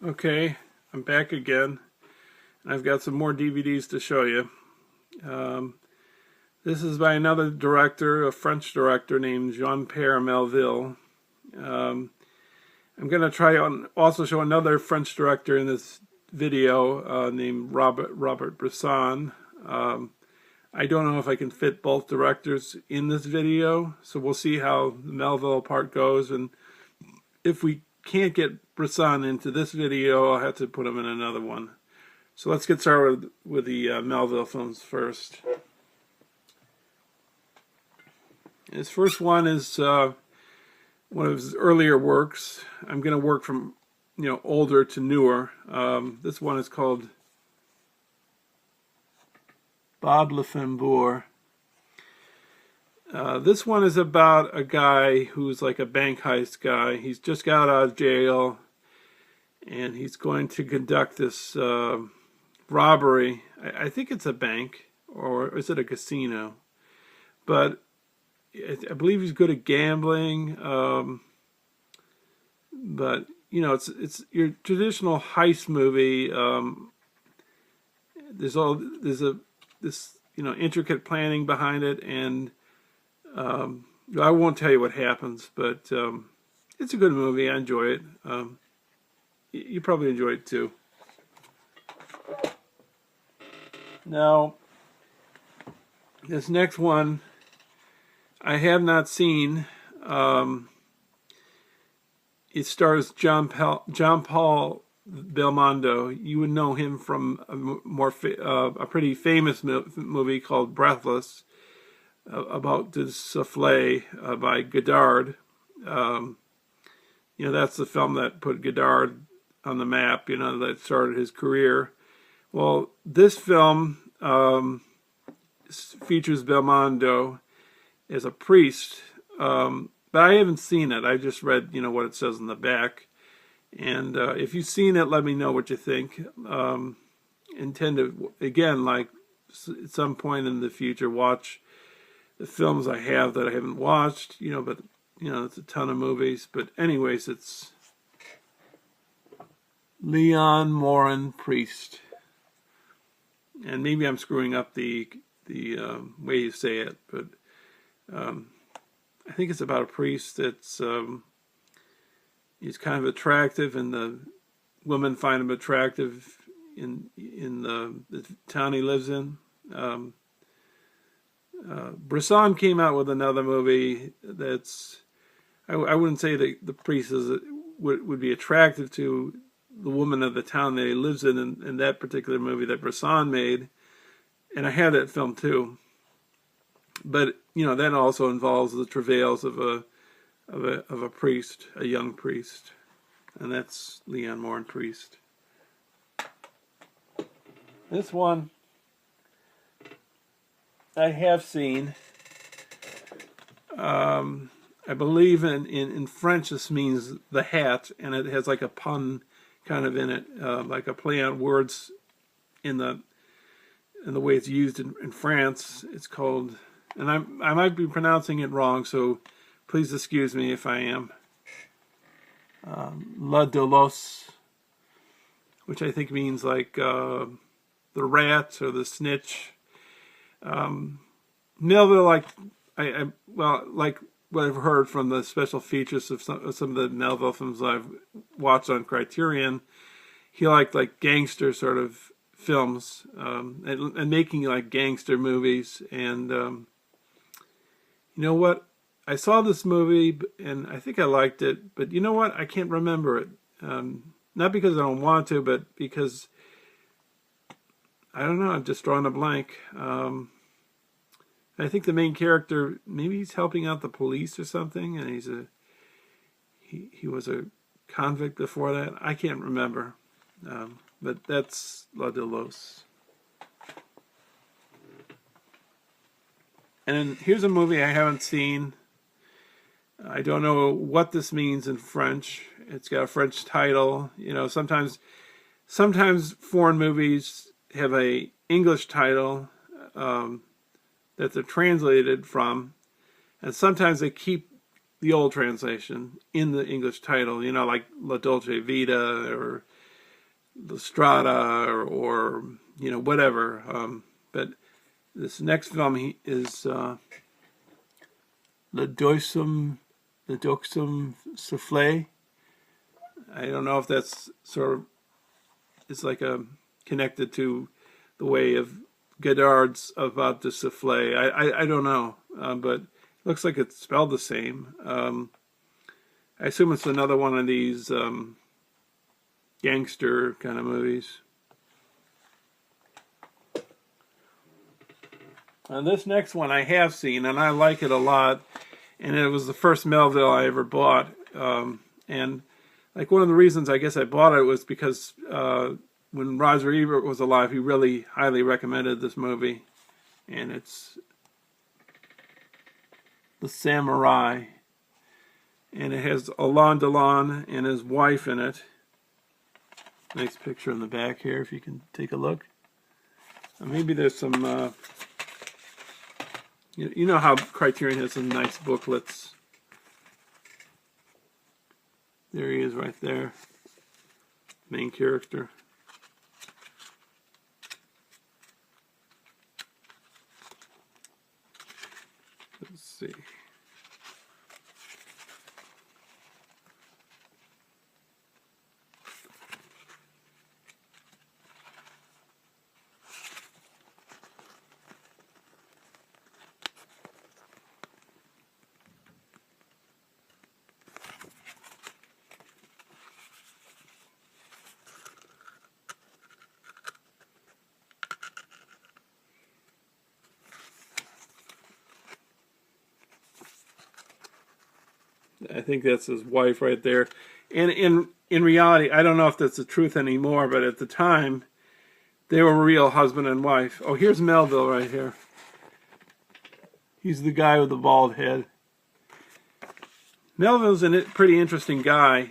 Okay, I'm back again, and I've got some more DVDs to show you. Um, this is by another director, a French director named Pierre Melville. Um, I'm going to try on also show another French director in this video named Robert Bresson. I don't know if I can fit both directors in this video, so we'll see how the Melville part goes, and if we can't get Bresson into this video, I'll have to put him in another one. So let's get started with the Melville films first. His first one is one of his earlier works. I'm going to work from older to newer. This one is called Lapham Bore. This one is about a guy who's like a bank heist guy. He's just got out of jail, and he's going to conduct this robbery. I think it's a bank, or is it a casino? But I believe he's good at gambling. But it's your traditional heist movie. There's this intricate planning behind it, and I won't tell you what happens, but it's a good movie. I enjoy it. You probably enjoy it too. Now, this next one I have not seen. It stars John Paul Belmondo. You would know him from a pretty famous movie called Breathless, about the souffle by Godard. That's the film that put Godard on the map, that started his career. Well, this film features Belmondo as a priest, but I haven't seen it. I just read, what it says in the back. And if you've seen it, let me know what you think. Intend to, again, like at some point in the future, watch the films I have that I haven't watched, but, it's a ton of movies. But anyways, it's Leon Morin Priest. And maybe I'm screwing up the way you say it, but I think it's about a priest that's, he's kind of attractive, and the women find him attractive in the town he lives in. Bresson came out with another movie that's, I wouldn't say that the priest would be attractive to the woman of the town that he lives in that particular movie that Bresson made, and I had that film too. But that also involves the travails of a priest, a young priest, and that's Leon Morin Priest. This one I have seen. I believe in French this means the hat, and it has like a pun kind of in it, like a play on words in the way it's used in France. It's called, and I might be pronouncing it wrong, so please excuse me if I am. La Dolos, which I think means like the rat or the snitch. Melville, like like what I've heard from the special features of some of the Melville films I've watched on Criterion, he liked like gangster sort of films, and making like gangster movies. And you know what? I saw this movie and I think I liked it, but you know what? I can't remember it. Not because I don't want to, but because I don't know. I've just drawn a blank. I think the main character, maybe he's helping out the police or something, and he was a convict before that. I can't remember, but that's La Delos. And here's a movie I haven't seen. I don't know what this means in French. It's got a French title. Sometimes foreign movies have a English title that they're translated from, and sometimes they keep the old translation in the English title, like La Dolce Vita or the Strata or you know, whatever. But this next film is Le Dorsum Soufflé. I don't know if that's sort of, it's like a connected to the way of Godard's about the souffle. I don't know, but it looks like it's spelled the same. I assume it's another one of these gangster kind of movies. And this next one I have seen, and I like it a lot. And it was the first Melville I ever bought. And like one of the reasons I guess I bought it was because when Roger Ebert was alive, he really highly recommended this movie. And it's The Samurai. And it has Alain Delon and his wife in it. Nice picture in the back here, if you can take a look. Maybe there's some... You know how Criterion has some nice booklets. There he is right there. Main character. Let's see. I think that's his wife right there. And in reality, I don't know if that's the truth anymore, but at the time, they were a real husband and wife. Oh, here's Melville right here. He's the guy with the bald head. Melville's a pretty interesting guy.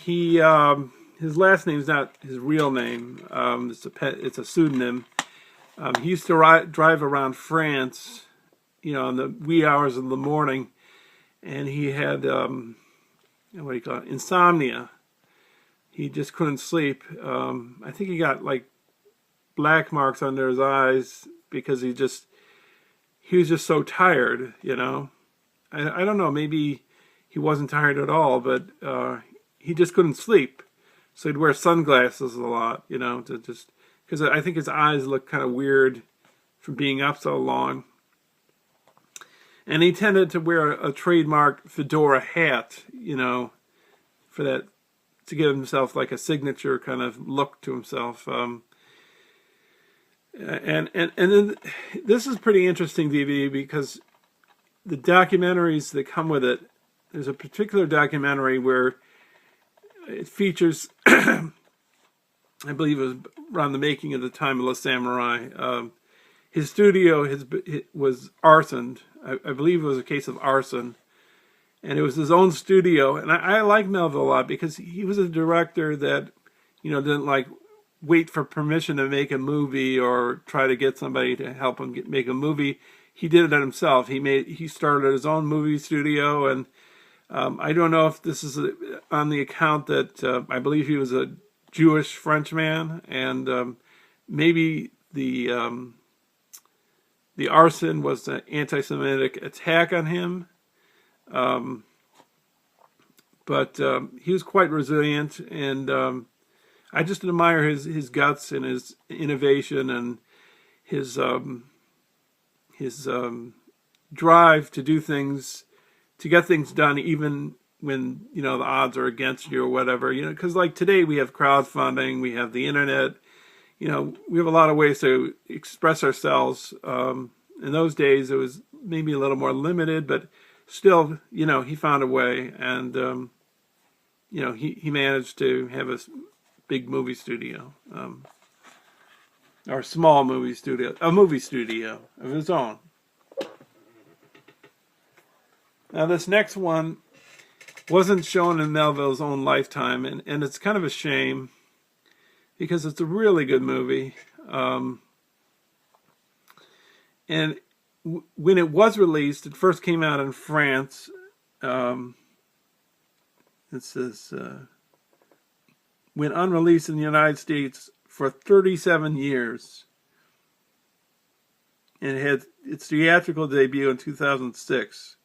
His last name's not his real name. It's a pseudonym. He used to drive around France, you know, in the wee hours of the morning. And he had, what do you call it, insomnia. He just couldn't sleep. I think he got like black marks under his eyes because he was just so tired, you know. I don't know, maybe he wasn't tired at all, but he just couldn't sleep. So he'd wear sunglasses a lot, you know, to just, because I think his eyes looked kind of weird from being up so long. And he tended to wear a trademark fedora hat, you know, for that, to give himself like a signature kind of look to himself. And then this is pretty interesting DVD because the documentaries that come with it, there's a particular documentary where it features, I believe it was around the making of the time of Le Samurai. His studio was arsoned. I believe it was a case of arson. And it was his own studio. And I like Melville a lot because he was a director that, you know, didn't like wait for permission to make a movie or try to get somebody to help him make a movie. He did it himself. He started his own movie studio. And I don't know if this is on the account that I believe he was a Jewish Frenchman. And maybe the arson was an anti-Semitic attack on him. But he was quite resilient, and I just admire his guts and his innovation and his drive to do things, to get things done, even when, you know, the odds are against you or whatever. You know, because like today we have crowdfunding, we have the internet. You know, we have a lot of ways to express ourselves. In those days, it was maybe a little more limited, but still, you know, he found a way, and you know, he managed to have a big movie studio, or a small movie studio, a movie studio of his own. Now, this next one wasn't shown in Melville's own lifetime, and it's kind of a shame because it's a really good movie. And when it was released, it first came out in France. It says went unreleased in the United States for 37 years. And it had its theatrical debut in 2006.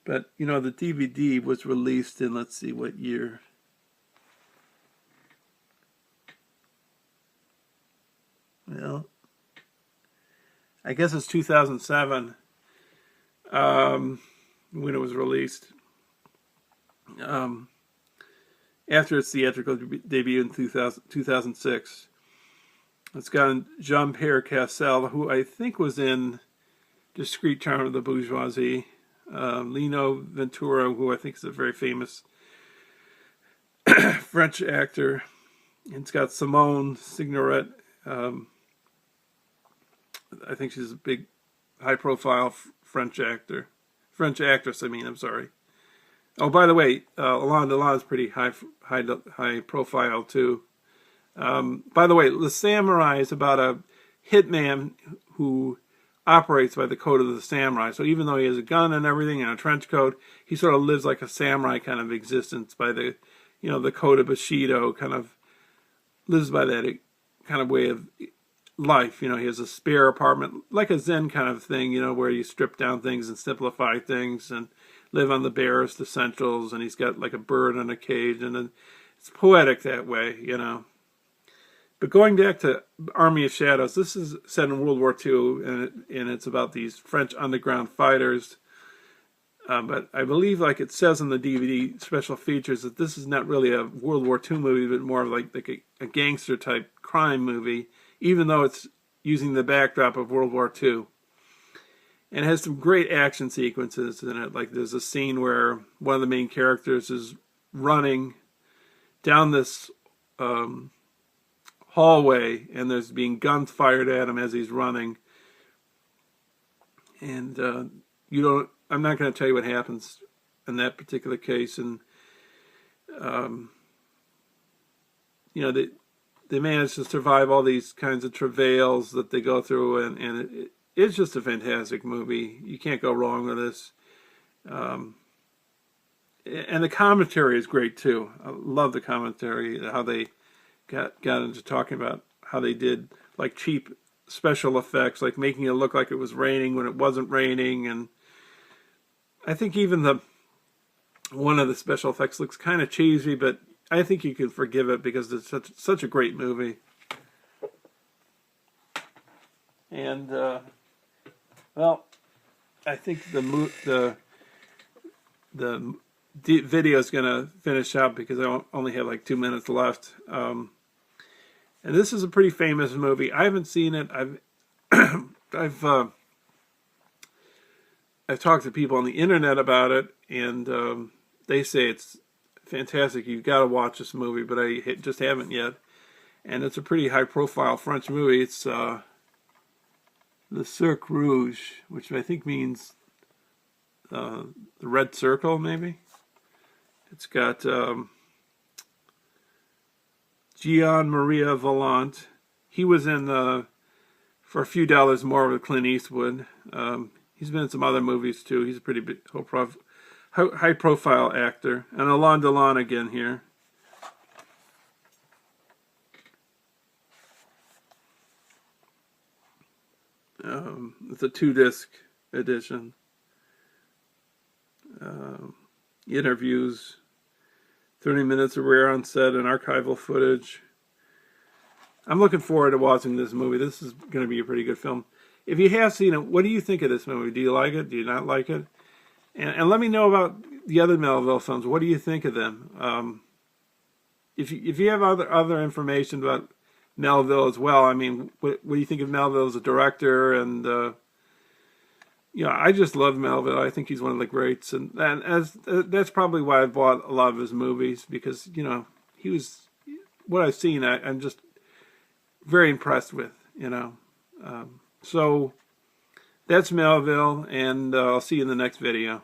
But, you know, the DVD was released in, let's see, what year? Well, I guess it's 2007 when it was released. After its theatrical debut in 2006. It's got Jean-Pierre Cassel, who I think was in Discreet Charm of the Bourgeoisie. Lino Ventura, who I think is a very famous French actor. And it's got Simone Signoret. I think she's a big, high-profile French actress, I'm sorry. Oh, by the way, Alain Delon is pretty high profile too. By the way, The Samurai is about a hitman who operates by the code of the samurai. So even though he has a gun and everything and a trench coat, he sort of lives like a samurai kind of existence by the, you know, the code of Bushido, kind of lives by that kind of way of life. You know, he has a spare apartment, like a Zen kind of thing, you know, where you strip down things and simplify things and live on the barest essentials, and he's got like a bird in a cage, and then it's poetic that way, you know. But going back to Army of Shadows, this is set in World War II, and it's about these French underground fighters. But I believe, like it says in the DVD special features, that this is not really a World War II movie, but more of like a gangster type crime movie, even though it's using the backdrop of World War II. And it has some great action sequences in it. Like there's a scene where one of the main characters is running down this hallway, and there's being guns fired at him as he's running. And I'm not going to tell you what happens in that particular case. And you know, they manage to survive all these kinds of travails that they go through, and it's just a fantastic movie. You can't go wrong with this. And the commentary is great too. I love the commentary, how they got into talking about how they did like cheap special effects, like making it look like it was raining when it wasn't raining. And I think even one of the special effects looks kind of cheesy, but I think you can forgive it because it's such a great movie. And well, I think the video is going to finish up because I only have like 2 minutes left. And this is a pretty famous movie. I haven't seen it. I've talked to people on the internet about it, and they say it's fantastic. You've got to watch this movie, but I just haven't yet. And it's a pretty high-profile French movie. It's the Cirque Rouge, which I think means the red circle, maybe. It's got Jean-Marie Vallant. He was in For a Few Dollars More with Clint Eastwood. He's been in some other movies too. He's a pretty big, high-profile actor. And Alain Delon again here. It's a 2-disc edition. Interviews, 30 minutes of rare on set and archival footage. I'm looking forward to watching this movie. This is going to be a pretty good film. If you have seen it, what do you think of this movie? Do you like it? Do you not like it? And let me know about the other Melville films. What do you think of them? If you have other information about Melville as well, I mean, what do you think of Melville as a director? And you know, I just love Melville. I think he's one of the greats, and that's probably why I bought a lot of his movies, because, you know, he was, what I've seen, I'm just very impressed with, you know. So that's Melville, and I'll see you in the next video.